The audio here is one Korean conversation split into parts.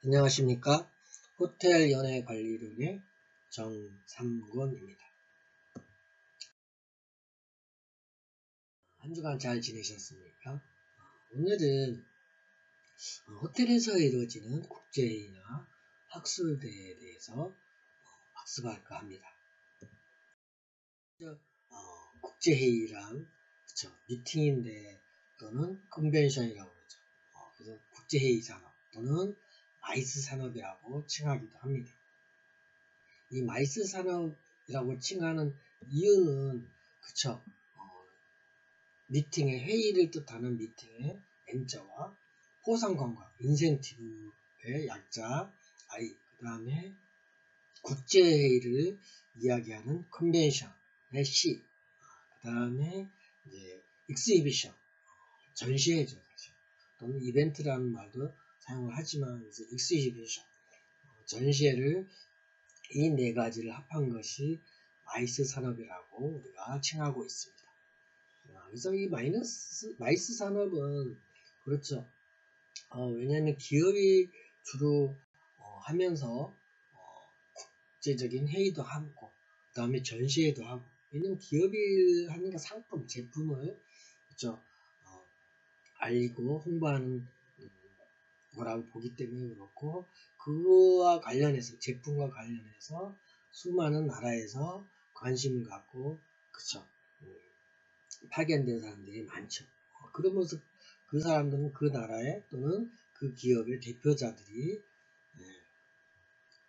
안녕하십니까? 호텔 연애 관리론의 정삼권입니다. 한 주간 잘 지내셨습니까? 오늘은 호텔에서 이루어지는 국제회의나 학술대회에 대해서 학습할까 합니다. 국제회의란 미팅인데 또는 컨벤션이라고 그러죠. 그래서 국제회의 산업 또는 마이스 산업이라고 칭하기도 합니다. 이 마이스 산업이라고 칭하는 이유는 미팅의 회의를 뜻하는 미팅의 M자와 포상관광 인센티브의 약자 I, 그 다음에 국제회의를 이야기하는 컨벤션의 C, 그 다음에 이제 익스히비션, 전시회죠 사실. 또는 이벤트라는 말도 사용을 하지만 이제 익스히비션, 전시회를 이 네 가지를 합한 것이 마이스 산업이라고 우리가 칭하고 있습니다. 그래서 이 마이스 산업은 그렇죠. 왜냐하면 기업이 주로 하면서 국제적인 회의도 하고 그 다음에 전시회도 하고, 왜냐면 기업이 하는 게 상품, 제품을 그렇죠. 알리고 홍보하는 거라고 보기 때문에 그렇고, 그와 관련해서 제품과 관련해서 수많은 나라에서 관심을 갖고 그쵸 파견된 사람들이 많죠. 그러면서 그 사람들은 그 나라의 또는 그 기업의 대표자들이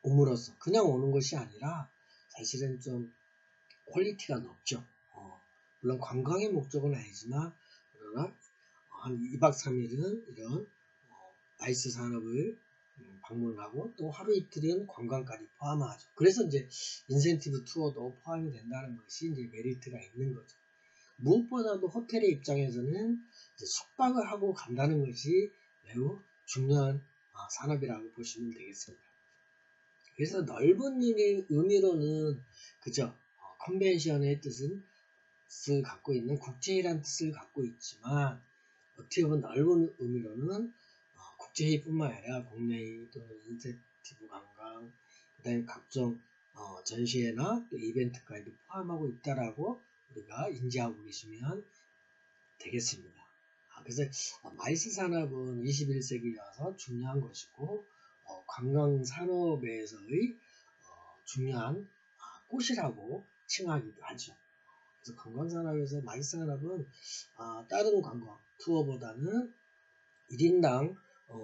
옴으로써 그냥 오는 것이 아니라 사실은 좀 퀄리티가 높죠. 물론 관광의 목적은 아니지만 그러나 한 2박 3일은 이런 마이스 산업을 방문하고 또 하루 이틀은 관광까지 포함하죠. 그래서 이제 인센티브 투어도 포함이 된다는 것이 이제 메리트가 있는 거죠. 무엇보다도 호텔의 입장에서는 숙박을 하고 간다는 것이 매우 중요한 산업이라고 보시면 되겠습니다. 그래서 넓은 의미로는 그죠, 컨벤션의 뜻을 갖고 있는 국제회의라는 뜻을 갖고 있지만, 어떻게 보면 넓은 의미로는 국제회의뿐만 아니라 국내회의 또는 인센티브 관광, 그 다음에 각종 전시회나 또 이벤트까지 포함하고 있다라고 우리가 인지하고 계시면 되겠습니다. 그래서 마이스 산업은 21세기라서 중요한 것이고, 관광 산업에서의 중요한 꽃이라고 칭하기도 하죠. 그래서 관광 산업에서 마이스 산업은 다른 관광 투어보다는 1인당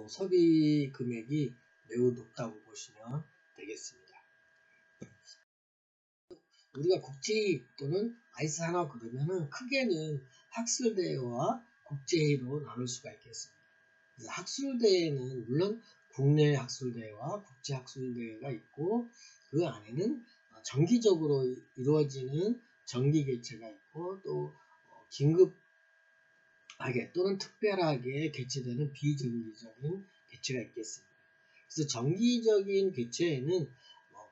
소비 금액이 매우 높다고 보시면 되겠습니다. 우리가 국제회의 또는 마이스 산업 그러면은 크게는 학술대회와 국제회의로 나눌 수가 있겠습니다. 학술대회는 물론 국내 학술대회와 국제 학술대회가 있고, 그 안에는 정기적으로 이루어지는 정기 개최가 있고, 또 긴급하게 또는 특별하게 개최되는 비정기적인 개최가 있겠습니다. 그래서 정기적인 개최에는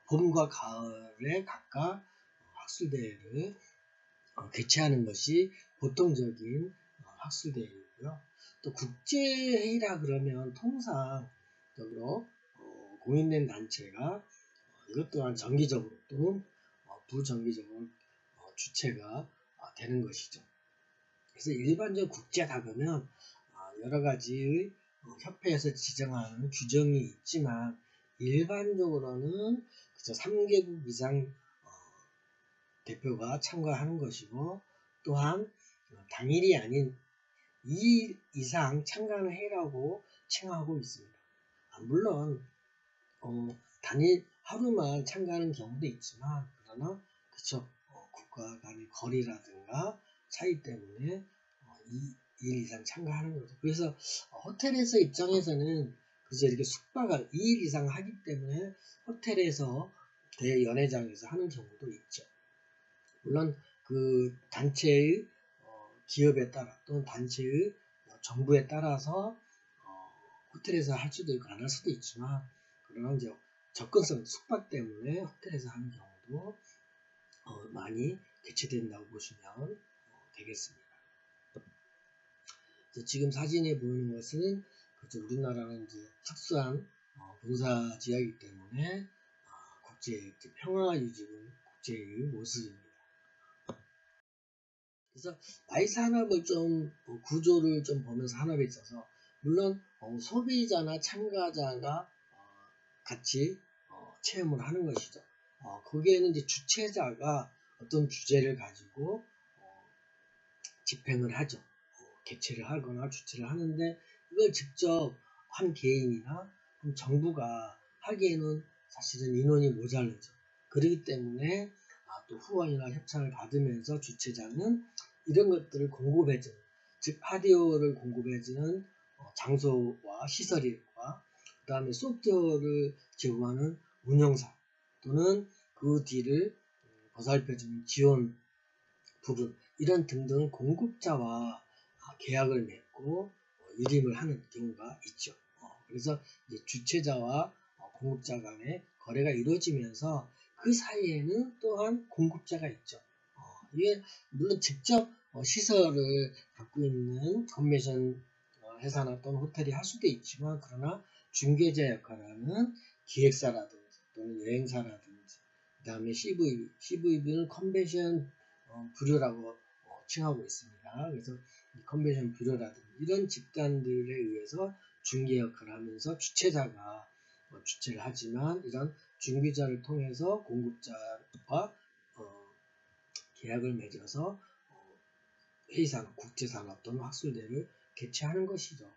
봄과 가을에 각각 학술대회를 개최하는 것이 보통적인 학술대회이고요. 또 국제회의라 그러면 통상적으로 공인된 단체가 이것 또한 정기적으로 또는 부정기적으로 주최가 되는 것이죠. 그래서 일반적 국제다 그러면 여러 가지의 협회에서 지정하는 규정이 있지만, 일반적으로는 3개국 이상 대표가 참가하는 것이고, 또한 당일이 아닌 2일 이상 참가하는 회의라고 칭하고 있습니다. 물론 단일 하루만 참가하는 경우도 있지만, 그러나 국가 간의 거리라든가 차이 때문에 2일 이상 참가하는 거죠. 그래서 호텔에서 입장에서는 이렇게 숙박을 2일 이상 하기 때문에 호텔에서 대연회장에서 하는 경우도 있죠. 물론 그 단체의 기업에 따라 또는 단체의 정부에 따라서 호텔에서 할 수도 있고 안 할 수도 있지만, 그러나 이제 접근성 숙박 때문에 호텔에서 하는 경우도 많이 개최된다고 보시면 되겠습니다. 지금 사진에 보이는 것은 우리나라는 이제 특수한 군사 지역이기 때문에 국제 평화 유지군 국제의 모습입니다. 그래서 나이 산업을 좀 구조를 좀 보면서 산업에 있어서 물론 소비자나 참가자가 같이 체험을 하는 것이죠. 거기에는 이제 주최자가 어떤 주제를 가지고 집행을 하죠. 개최를 하거나 주최를 하는데 이걸 직접 한 개인이나 정부가 하기에는 사실은 인원이 모자르죠. 그렇기 때문에 또 후원이나 협찬을 받으면서 주최자는 이런 것들을 공급해주는, 즉 하드웨어를 공급해주는 장소와 시설과 그 다음에 소프트웨어를 제공하는 운영사 또는 그 뒤를 보살펴주는 지원 부분 이런 등등 공급자와 계약을 맺고 유림을 하는 경우가 있죠. 그래서 이제 주최자와 공급자 간의 거래가 이루어지면서 그 사이에는 또한 공급자가 있죠. 이게 물론 직접 시설을 갖고 있는 컨벤션 회사나 또는 호텔이 할 수도 있지만 그러나 중개자 역할을 하는 기획사라든지 또는 여행사라든지 그 다음에 CVB는 컨벤션 부류라고 칭하고 있습니다. 그래서 컨벤션 부류라든지 이런 집단들에 의해서 중개 역할을 하면서 주최자가 주최를 하지만 이런 중개자를 통해서 공급자와 계약을 맺어서 회의산업, 국제산업 또는 학술대를 개최하는 것이죠.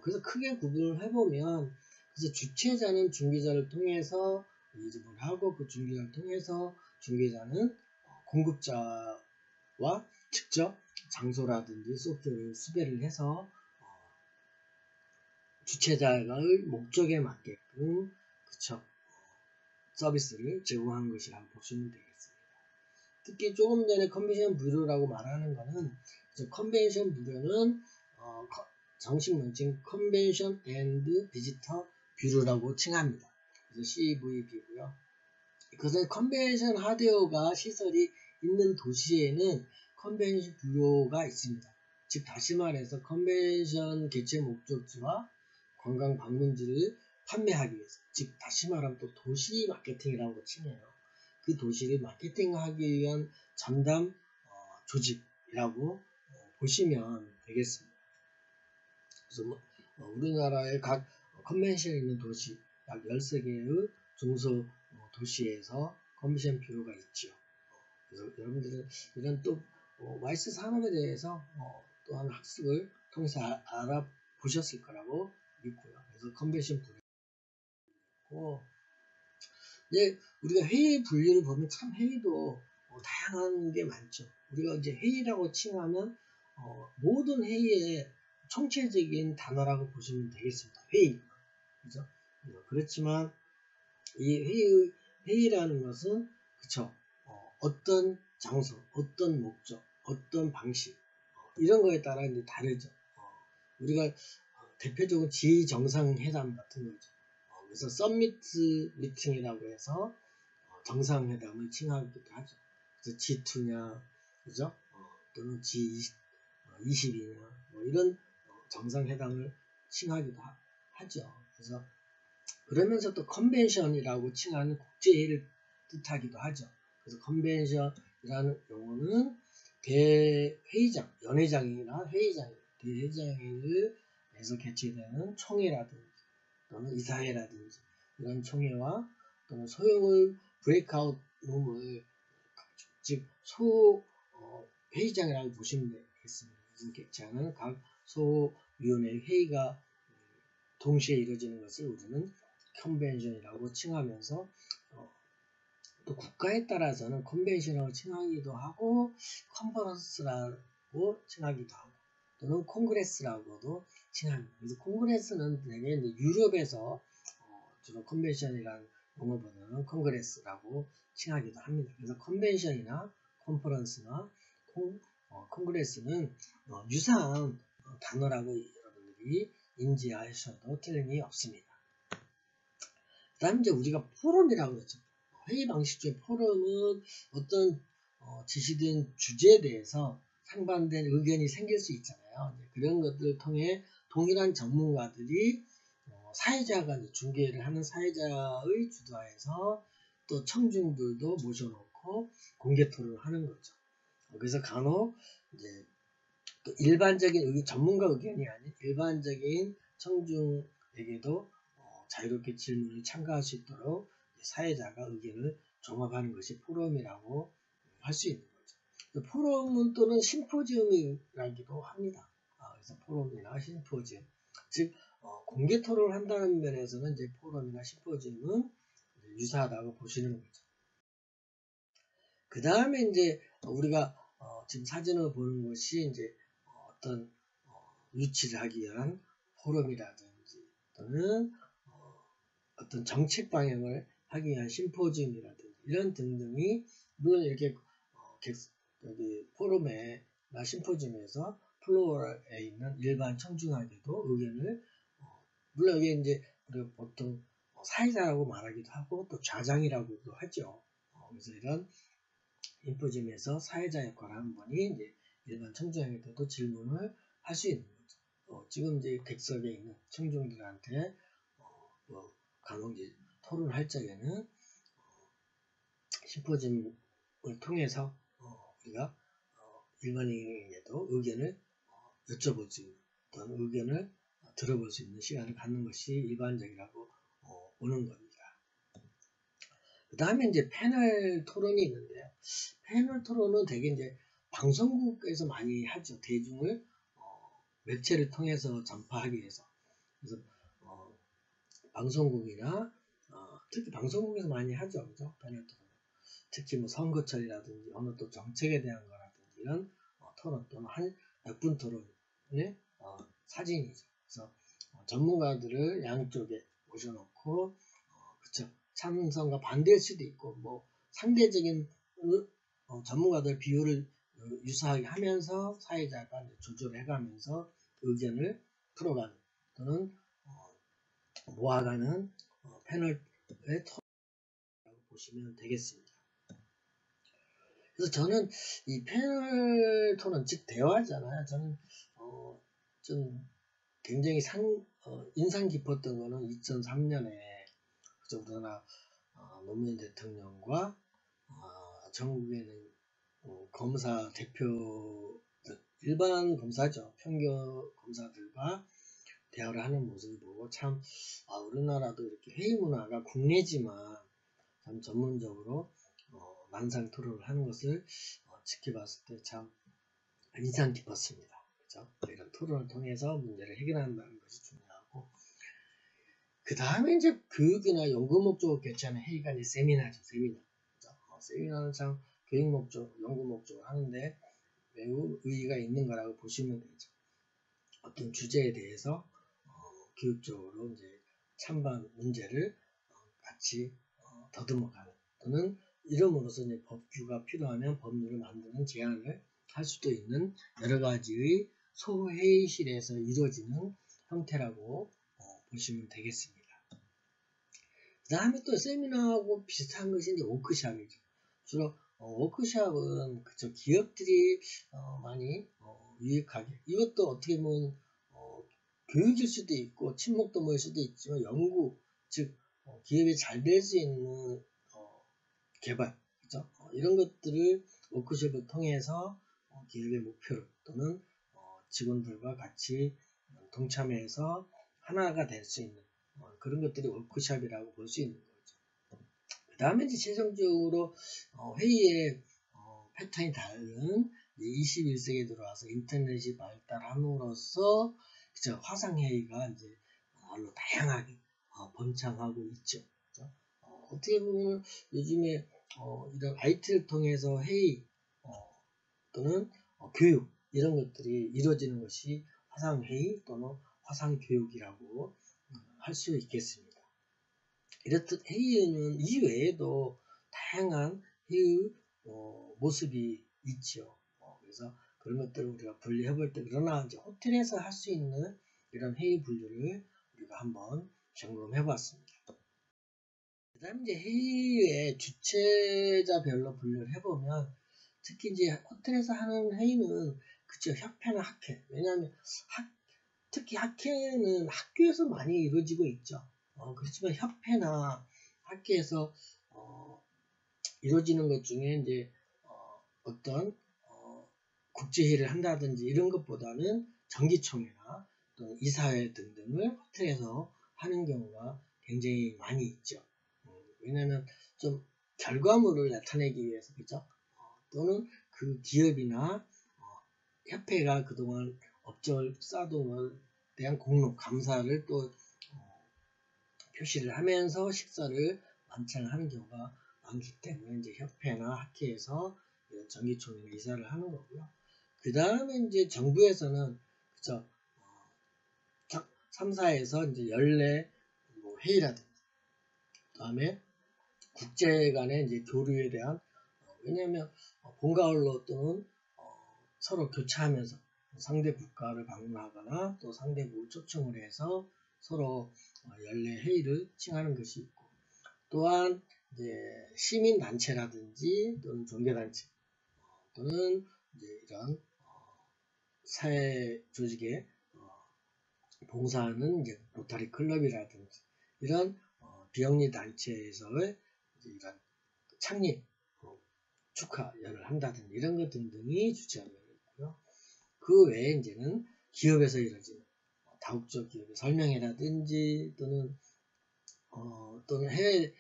그래서 크게 구분을 해보면 그래서 주최자는 중개자를 통해서 이직을 하고 그 중개자를 통해서 중개자는 공급자와 직접 장소라든지 소프트웨어를 수배를 해서 주최자의 목적에 맞게끔 그쵸 서비스를 제공하는 것이라고 보시면 되겠습니다. 특히 조금 전에 컨벤션 부류라고 말하는 것은 컨벤션 부류는 정식 명칭 컨벤션 앤드 비지터 뷰로라고 칭합니다. 그래서 CVB고요. 그래서 컨벤션 하드웨어가 시설이 있는 도시에는 컨벤션 뷰로가 있습니다. 즉 다시 말해서 컨벤션 개최 목적지와 관광 방문지를 판매하기 위해서, 즉 다시 말하면 또 도시 마케팅이라고 칭해요. 그 도시를 마케팅하기 위한 전담 조직이라고 보시면 되겠습니다. 그래서 우리나라의 각 컨벤션이 있는 도시 약 13개의 중소 도시에서 컨벤션 뷰로가 있죠. 그래서 여러분들은 이런 또 와이스 산업에 대해서 또한 학습을 통해서 알아보셨을 거라고 믿고요. 그래서 컨벤션 뷰로 네, 우리가 회의 분류를 보면 참 회의도 다양한 게 많죠. 우리가 이제 회의라고 칭하면 모든 회의의 총체적인 단어라고 보시면 되겠습니다. 회의, 그죠? 그렇지만 이 회의라는 것은 그쵸? 어떤 장소, 어떤 목적, 어떤 방식 이런 거에 따라 이제 다르죠. 우리가 대표적으로 지정상회담 같은 거죠. 그래서 서미트 미팅이라고 해서 정상회담을 칭하기도 하죠. 그래서 G2냐, 그죠? 또는 G20이냐, 뭐 이런 정상회담을 칭하기도 하죠. 그래서 그러면서 또 컨벤션이라고 칭하는 국제회의를 뜻하기도 하죠. 그래서 컨벤션이라는 용어는 대회의장, 연회장이나 대회장에서 개최되는 총회라든지 또는 이사회라든지 이런 총회와 또는 소형의 브레이크아웃 룸을 즉 회의장이라고 보시면 되겠습니다. 그래서 개최하는 각 소위원회 회의가 동시에 이루어지는 것을 우리는 컨벤션이라고 칭하면서 또 국가에 따라서는 컨벤션이라고 칭하기도 하고 컨퍼런스라고 칭하기도 하고 또는 콩그레스라고도 칭합니다. 그래서 콩그레스는 대개 이제 유럽에서 주로 컨벤션이라는 용어보다는 콩그레스라고 칭하기도 합니다. 그래서 컨벤션이나 컨퍼런스나 콩그레스는 유사한 단어라고 여러분들이 인지하셔도 틀림이 없습니다. 그 다음 이제 우리가 포럼이라고 그러죠. 회의 방식 중에 포럼은 어떤 지시된 주제에 대해서 상반된 의견이 생길 수 있잖아요. 그런 것들을 통해 동일한 전문가들이 사회자가 이제 중개를 하는 사회자의 주도하에서 또 청중들도 모셔놓고 공개 토론을 하는 거죠. 그래서 간혹 이제 또 일반적인 전문가 의견이 아닌 일반적인 청중에게도 자유롭게 질문을 참가할 수 있도록 사회자가 의견을 종합하는 것이 포럼이라고 할 수 있는 거죠. 포럼은 또는 심포지움이라기도 합니다. 그래서 포럼이나 심포지움, 즉 공개 토론을 한다는 면에서는 이제 포럼이나 심포지움은 유사하다고 보시는 거죠. 그 다음에 이제 우리가 지금 사진을 보는 것이 이제 어떤 유치를 하기 위한 포럼이라든지 또는 어떤 정책 방향을 하기 위한 심포지움이라든지 이런 등등이 물론 이렇게 여기 포럼에나 심포지움에서 플로어에 있는 일반 청중에게도 의견을 물론 이게 이제 우리가 보통 사회자라고 말하기도 하고 또 좌장이라고도 하죠. 그래서 이런 심포지움에서 사회자 역할을 하는 분이 이제 일반 청중에게도 질문을 할 수 있는 거죠. 지금 이제 객석에 있는 청중들한테 간혹 이제 토론할 적에는 심포지움을 통해서 우리가 일반인에게도 의견을 여쭤볼 수 있는 어떤 의견을 들어볼 수 있는 시간을 갖는 것이 일반적이라고 보는 겁니다. 그 다음에 이제 패널 토론이 있는데요. 패널 토론은 되게 이제 방송국에서 많이 하죠. 대중을 매체를 통해서 전파하기 위해서. 그래서 방송국이나 특히 방송국에서 많이 하죠. 그죠? 패널 토론. 특히 뭐 선거철이라든지 어느 또 정책에 대한 거라든지 이런 토론 또는 한 몇 분 토론의 사진이죠. 그래서 전문가들을 양쪽에 모셔놓고 그쵸. 찬성과 반대일 수도 있고 뭐 상대적인 전문가들 비율을 유사하게 하면서 사회자가 조절해가면서 의견을 풀어가는 또는 모아가는 패널의 토론이라고 보시면 되겠습니다. 그래서 저는 이 패널 토론 즉 대화잖아요. 저는 좀 굉장히 인상 깊었던 거는 2003년에 우리나라 노무현 대통령과 전국에는 검사 대표 일반 검사죠. 평균 검사들과 대화를 하는 모습을 보고 참 우리나라도 이렇게 회의 문화가 국내지만 참 전문적으로 만상 토론을 하는 것을 지켜봤을 때 참 인상 깊었습니다. 그렇죠? 이런 토론을 통해서 문제를 해결한다는 것이 중요하고 그 다음에 이제 교육이나 연구 목적을 개최하는 회의가 이제 세미나죠. 세미나. 그렇죠? 세미나는 참 교육 목적, 연구 목적을 하는데 매우 의의가 있는 거라고 보시면 되죠. 어떤 주제에 대해서 교육적으로 이제 찬반 문제를 같이 더듬어가는 또는 이름으로써 이제 법규가 필요하면 법률을 만드는 제안을 할 수도 있는 여러 가지의 소회의실에서 이루어지는 형태라고 보시면 되겠습니다. 그 다음에 또 세미나하고 비슷한 것이 이제 워크샵이죠. 주로 워크샵은 그쵸 기업들이 많이 유익하게 이것도 어떻게 보면 교육일 수도 있고 친목도모일 수도 있지만 연구 즉 기업이 잘 될 수 있는 개발 그죠? 이런 것들을 워크숍을 통해서 기업의 목표를 또는 직원들과 같이 동참해서 하나가 될 수 있는 그런 것들이 워크숍이라고 볼 수 있는 거죠. 그 다음에 이제 최종적으로 회의의 패턴이 다른 21세기에 들어와서 인터넷이 발달함으로써 그쵸? 화상회의가 이제 아주 다양하게 번창하고 있죠. 그쵸? 어떻게 보면 요즘에 이런 IT를 통해서 회의 또는 교육 이런 것들이 이루어지는 것이 화상회의 또는 화상교육이라고 할 수 있겠습니다. 이렇듯 회의는 이외에도 다양한 회의 모습이 있죠. 그래서 그런 것들을 우리가 분리해 볼 때 그러나 이제 호텔에서 할 수 있는 이런 회의 분류를 우리가 한번 점검해 봤습니다. 그 다음에 이제 회의의 주체자별로 분류를 해보면 특히 이제 호텔에서 하는 회의는 그쵸 협회나 학회 왜냐하면 특히 학회는 학교에서 많이 이루어지고 있죠. 그렇지만 협회나 학회에서 이루어지는 것 중에 이제 어떤 국제회의를 한다든지 이런 것보다는 정기총회나 또는 이사회 등등을 호텔에서 하는 경우가 굉장히 많이 있죠. 왜냐하면 좀 결과물을 나타내기 위해서, 그죠? 또는 그 기업이나 협회가 그동안 업적을 쌓아둔 것에 대한 공로, 감사를 또 표시를 하면서 식사를 만찬하는 경우가 많기 때문에 이제 협회나 학회에서 이런 정기총회 이사를 하는 거고요. 그 다음에 이제 정부에서는 그죠, 3사에서 이제 연례 회의라든지, 그 다음에 국제 간의 이제 교류에 대한, 왜냐하면 본가 언로 또는 서로 교차하면서 상대 국가를 방문하거나 또 상대국을 초청을 해서 서로 연례 회의를 칭하는 것이 있고, 또한 이제 시민단체라든지 또는 종교단체 또는 이제 이런 사회 조직에 봉사하는 이제 로타리 클럽이라든지 이런 비영리 단체에서의 이런 창립 축하를 한다든지 이런 것 등등이 주최하고 있고요. 그 외에 이제는 기업에서 이루어지는 다국적 기업의 설명회라든지 또는 해외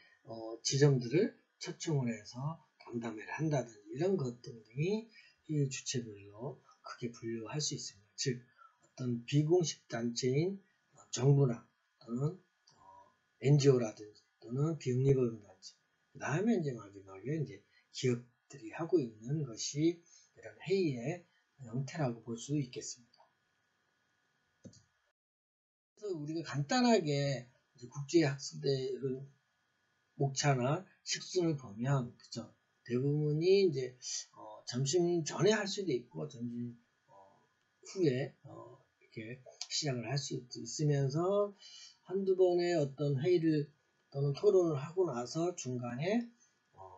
지점들을 초청을 해서 간담회를 한다든지 이런 것 등등이 이 주체별로 크게 분류할 수 있습니다. 즉 어떤 비공식 단체인 정부나 또는 NGO라든지 또는 비영리법인단체, 그 다음에 이제 마지막에 이제 기업들이 하고 있는 것이 이런 회의의 형태라고 볼 수 있겠습니다. 그래서 우리가 간단하게 국제학술대 이런 목차나 식순을 보면, 그죠? 대부분이 이제 점심 전에 할 수도 있고 점심 후에 이렇게 시작을 할 수 있으면서 한두 번의 어떤 회의를 또는 토론을 하고 나서 중간에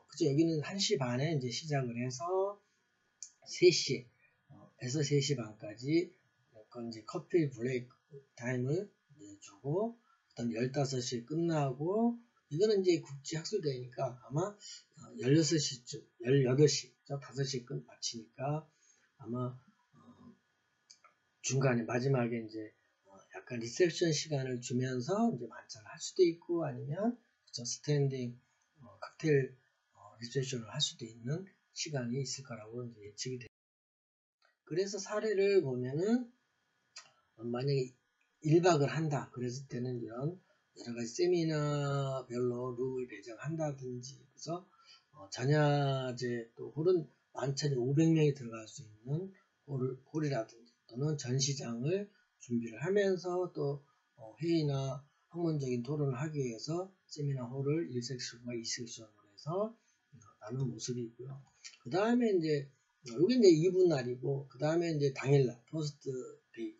그죠? 여기는 1시 반에 이제 시작을 해서 3시에서 3시 반까지 약간 이제 커피 브레이크 타임을 주고, 그다음 15시에 끝나고, 이거는 이제 국제학술대회니까 아마 16시쯤, 18시, 5시 끝 마치니까 아마 중간에 마지막에 이제 약간 리셉션 시간을 주면서 이제 만찬을 할 수도 있고, 아니면 그쵸, 스탠딩 칵테일 리셉션을 할 수도 있는 시간이 있을 거라고 이제 예측이 됩니다. 그래서 사례를 보면은 만약에 1박을 한다 그랬을 때는 이런 여러가지 세미나별로 룸을 배정한다든지, 그래서 전야제 또 홀은 만찬이 500명이 들어갈 수 있는 홀이라든지 또는 전시장을 준비를 하면서 또 회의나 학문적인 토론을 하기 위해서 세미나 홀을 1섹션과 2섹션으로 해서 나눈 모습이 있고요. 그 다음에 이제 여기 이제 2분 날이고, 그 다음에 이제 당일날 퍼스트 데이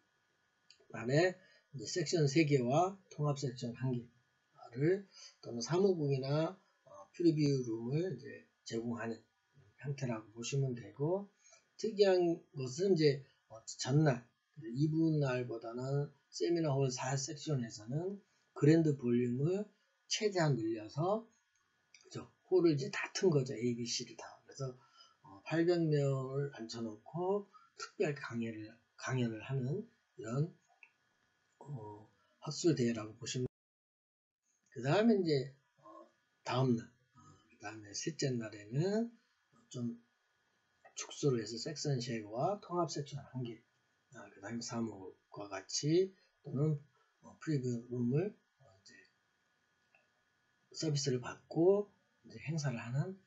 안에 이제 섹션 3개와 통합 섹션 1개를 또는 사무국이나 프리뷰 룸을 이제 제공하는 형태라고 보시면 되고, 특이한 것은 이제 전날 2분 날보다는 세미나 홀 4섹션에서는 그랜드 볼륨을 최대한 늘려서 그죠? 홀을 이제 다 튼 거죠. A, B, C를 다. 그래서 800명을 앉혀놓고 특별 강연을 하는 이런 학술대회라고 보시면, 그 다음에 이제 다음날, 그 다음에 셋째 날에는 좀 축소를 해서 섹션 쉐어와 통합 섹션 1개, 그 다음에 사무과 같이 또는 프리뷰 룸을 이제 서비스를 받고 이제 행사를 하는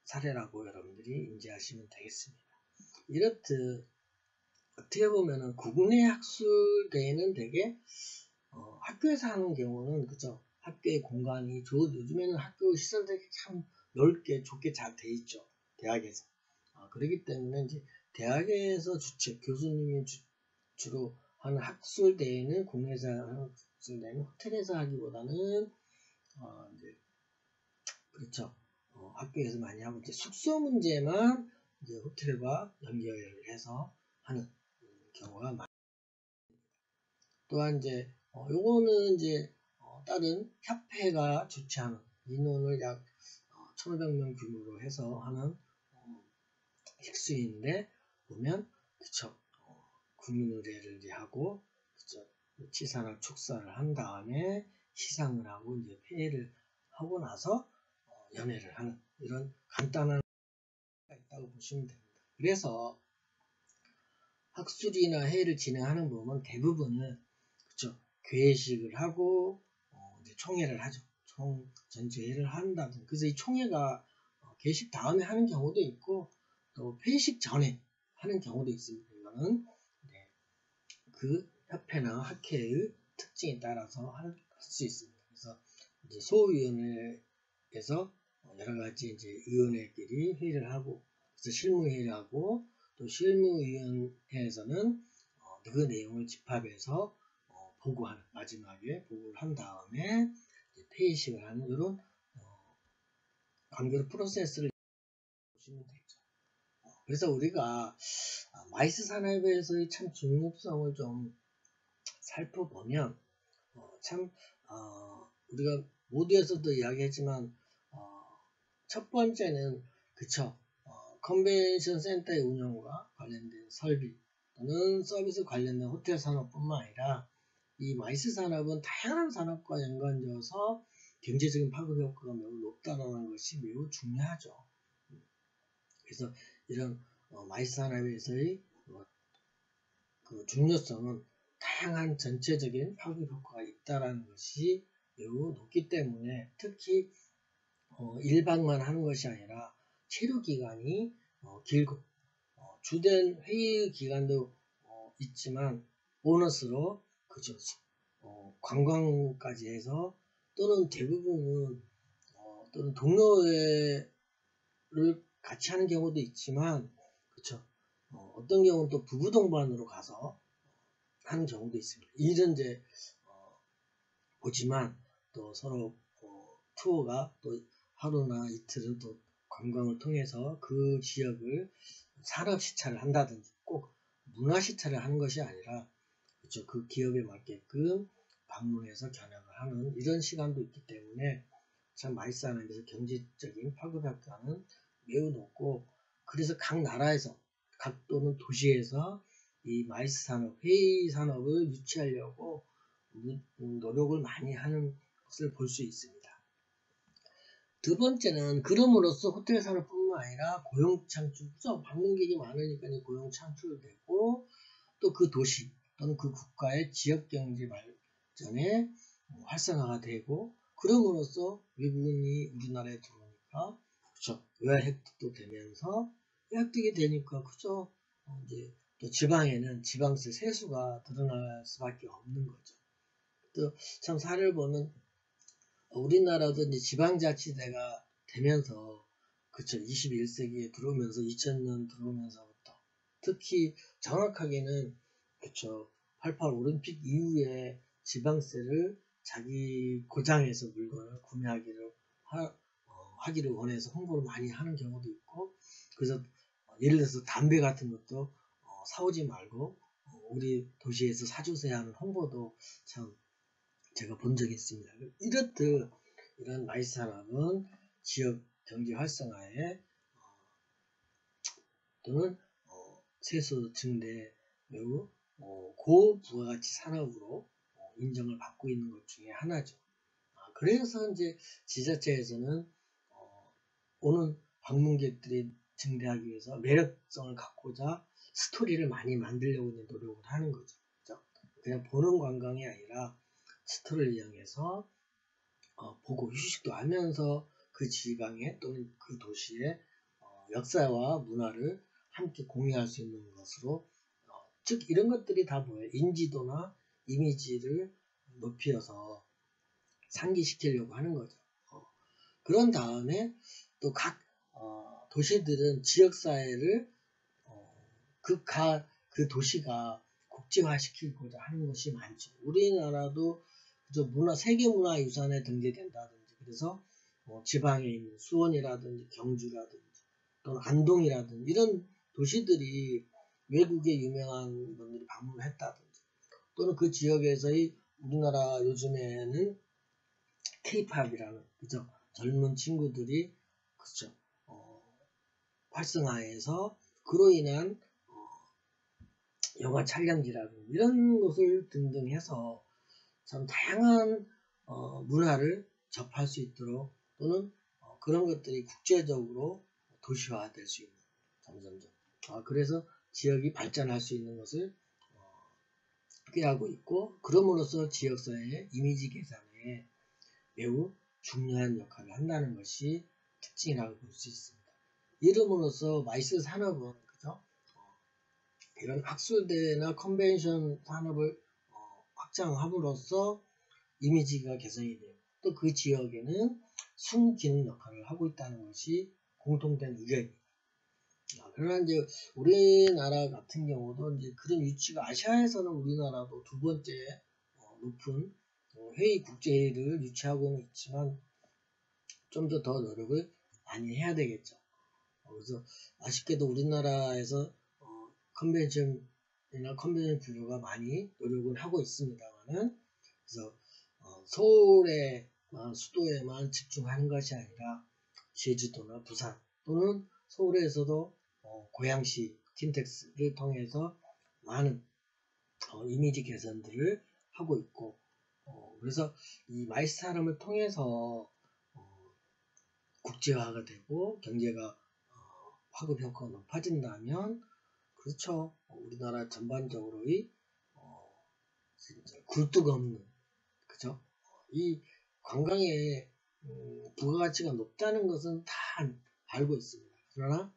사례라고 여러분들이 인지하시면 되겠습니다. 이렇듯 어떻게 보면은 국내 학술대회는 되게 학교에서 하는 경우는, 그죠? 학교의 공간이 요즘에는 학교 시설들이 참 넓게 좋게 잘 돼 있죠. 대학에서. 그렇기 때문에 이제 대학에서 교수님이 주로 하는 학술대회는, 국내에서 하는 학술대회는 호텔에서 하기보다는 이제 그렇죠. 학교에서 많이 하고, 이제 숙소 문제만 이제 호텔과 연결을 해서 하는 경우가 많습니다. 또한 이제 요거는 이제 다른 협회가 주최하는 인원을 약 1,500명 규모로 해서 하는 힉스인데 보면 그쵸 국민의례를 이제 하고 그쵸 치사나 축사를 한 다음에 시상을 하고 이제 회의를 하고 나서 연회를 하는 이런 간단한 가 있다고 보시면 됩니다. 그래서 학술이나 회의를 진행하는 부분은 대부분은 그쵸 괴식을 하고 이제 총회를 하죠. 총 전체 회의를 한다든지. 그래서 이 총회가 괴식 다음에 하는 경우도 있고 또 회식 전에 하는 경우도 있습니다. 이거는 그 협회나 학회의 특징에 따라서 할 수 있습니다. 그래서 이제 소위원회에서 여러 가지 이제 위원회끼리 회의를 하고 그래서 실무회의를 하고 또 실무위원회에서는 그 내용을 집합해서 보고하는 마지막에 보고를 한 다음에 회의식을 하는 이런 관계로 프로세스를 보시면 되죠. 그래서 우리가 마이스 산업에서의 참 중요성을 좀 살펴보면 참 우리가 모두에서도 이야기했지만 첫 번째는 그쵸 컨벤션 센터의 운영과 관련된 설비 또는 서비스 관련된 호텔 산업뿐만 아니라 이 마이스 산업은 다양한 산업과 연관되어서 경제적인 파급 효과가 매우 높다는 것이 매우 중요하죠. 그래서 이런 마이스 산업에서의 그 중요성은 다양한 전체적인 파급 효과가 있다는 것이 매우 높기 때문에 특히 1박만 하는 것이 아니라 체류 기간이 길고 주된 회의 기간도 있지만 보너스로 그죠 관광까지 해서 또는 대부분은 또는 동료회를 같이 하는 경우도 있지만 그쵸 어떤 경우는 또 부부 동반으로 가서 하는 경우도 있습니다. 이런 이제 보지만 또 서로 투어가 또 하루나 이틀은 또 관광을 통해서 그 지역을 산업 시찰을 한다든지 꼭 문화 시찰을 하는 것이 아니라 그렇죠. 그 기업에 맞게끔 방문해서 견학을 하는 이런 시간도 있기 때문에 참 마이스 산업에서 경제적인 파급 효과는 매우 높고 그래서 각 나라에서 각 또는 도시에서 이 마이스 산업, 회의 산업을 유치하려고 노력을 많이 하는 것을 볼 수 있습니다. 두 번째는 그럼으로써 호텔 산업뿐만 아니라 고용 창출, 방문객이 많으니까 고용 창출되고 또 그 도시 또는 그 국가의 지역 경제 발전에 활성화가 되고 그럼으로써 외국인이 우리나라에 들어오니까 그렇죠. 외화 획득도 되면서 획득이 되니까 그죠. 이제 또 지방에는 지방세 세수가 늘어날 수밖에 없는 거죠. 또 참 사례를 보면 우리나라도 이제 지방자치제가 되면서 그쵸 21세기에 들어오면서 2000년 들어오면서부터 특히 정확하게는 그쵸 88 올림픽 이후에 지방세를 자기 고장에서 물건을 구매하기를 하기를 원해서 홍보를 많이 하는 경우도 있고 그래서 예를 들어서 담배 같은 것도 사오지 말고 우리 도시에서 사주세요 하는 홍보도 참 제가 본 적이 있습니다. 이렇듯 이런 마이스 산업은 지역 경제 활성화에 또는 세수 증대 매우 고부가가치 산업으로 인정을 받고 있는 것 중에 하나죠. 그래서 이제 지자체에서는 오는 방문객들이 증대하기 위해서 매력성을 갖고자 스토리를 많이 만들려고 노력을 하는 거죠. 그렇죠? 그냥 보는 관광이 아니라 스토리를 이용해서 보고 휴식도 하면서 그 지방에 또는 그 도시의 역사와 문화를 함께 공유할 수 있는 것으로 즉 이런 것들이 다 뭐예요? 인지도나 이미지를 높여서 상기시키려고 하는 거죠. 그런 다음에 또 각 도시들은 지역사회를 그 도시가 국제화시키고자 하는 것이 많죠. 우리나라도 세계문화유산에 등재된다든지 그래서 지방에 있는 수원이라든지 경주라든지 또는 안동이라든지 이런 도시들이 외국의 유명한 분들이 방문을 했다든지 또는 그 지역에서의 우리나라 요즘에는 K-팝이라는 그죠? 젊은 친구들이 그죠? 활성화해서 그로 인한 영화 촬영지라든지 이런 것을 등등 해서 참 다양한 문화를 접할 수 있도록 또는 그런 것들이 국제적으로 도시화될 수 있는 점점점 그래서 지역이 발전할 수 있는 것을 꾀하고 있고 그럼으로써 지역사회의 이미지 개선에 매우 중요한 역할을 한다는 것이 특징이라고 볼 수 있습니다. 이름으로써 마이스 산업은 그죠? 이런 학술대나 컨벤션 산업을 확장함으로써 이미지가 개선이 되고 또 그 지역에는 순기능 역할을 하고 있다는 것이 공통된 의견입니다. 그러나 이제 우리나라 같은 경우도 이제 그런 위치가 아시아에서는 우리나라도 두 번째 높은 회의 국제회의를 유치하고는 있지만 좀 더 노력을 많이 해야 되겠죠. 그래서 아쉽게도 우리나라에서 컨벤션이나 컨벤션 분류가 많이 노력을 하고 있습니다만은 그래서 서울의 수도에만 집중하는 것이 아니라 제주도나 부산 또는 서울에서도 고양시 킨텍스를 통해서 많은 이미지 개선들을 하고 있고 그래서 이 마이스 산업을 통해서 국제화가 되고 경제가 화급 효과가 높아진다면 그렇죠. 우리나라 전반적으로의 진짜 굴뚝 없는 그죠? 이 관광의 부가가치가 높다는 것은 다 알고 있습니다. 그러나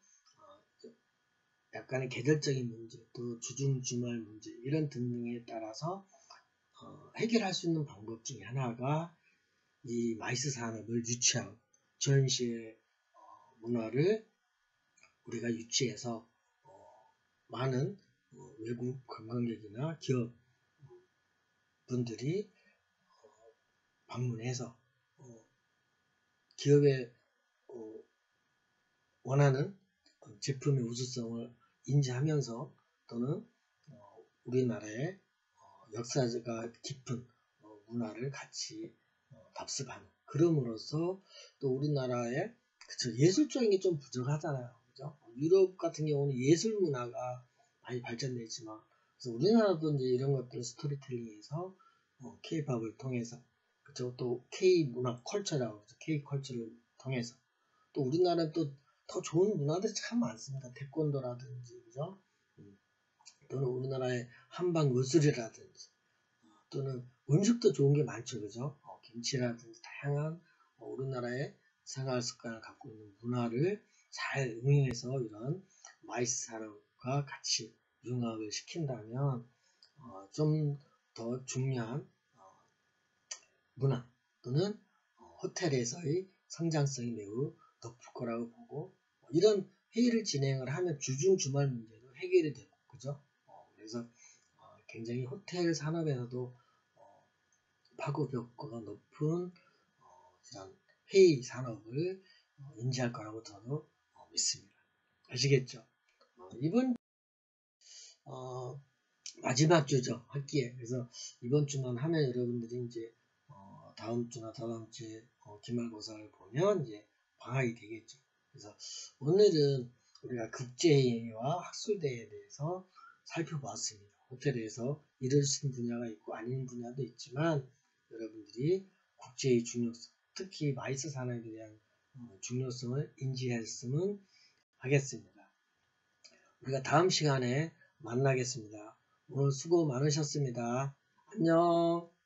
약간의 계절적인 문제, 또 주중주말 문제 이런 등등에 따라서 해결할 수 있는 방법 중에 하나가 이 마이스 산업을 유치하고 전시의 문화를 우리가 유치해서 많은 외국 관광객이나 기업 분들이 방문해서 기업의 원하는 제품의 우수성을 인지하면서 또는 우리나라의 역사가 깊은 문화를 같이 답습하는 그럼으로써 또 우리나라의 그쵸, 예술적인 게 좀 부족하잖아요. 그죠? 유럽 같은 경우는 예술 문화가 많이 발전되어 있지만 그래서 우리나라도 이제 이런 것들 스토리텔링에서 K-팝을 통해서 그쵸? 또 K-문화 컬처라고 그죠? K-컬처를 통해서 또 우리나라는 또 더 좋은 문화들이 참 많습니다. 태권도라든지 그죠? 또는 우리나라의 한방 요술이라든지 또는 음식도 좋은 게 많죠. 그죠? 김치라든지 다양한 우리나라의 생활 습관을 갖고 있는 문화를 잘 응용해서 이런 마이스 산업과 같이 융합을 시킨다면 좀 더 중요한 문화 또는 호텔에서의 성장성이 매우 높을 거라고 보고 이런 회의를 진행을 하면 주중 주말 문제도 해결이 되고 그죠? 그래서 굉장히 호텔 산업에서도 파급 효과가 높은 이런 회의 산업을 인지할 거라고 저도 믿습니다. 아시겠죠? 이번 마지막 주죠 학기에 그래서 이번 주만 하면 여러분들이 이제 다음 주나 다다음 주에 기말고사를 보면 이제 방학이 되겠죠. 그래서 오늘은 우리가 국제회의와 학술대회에 대해서 살펴보았습니다. 호텔에서 이룰 수 있는 분야가 있고 아닌 분야도 있지만 여러분들이 국제의 중요성, 특히 마이스 산업에 대한 중요성을 인지했으면 하겠습니다. 우리가 다음 시간에 만나겠습니다. 오늘 수고 많으셨습니다. 안녕.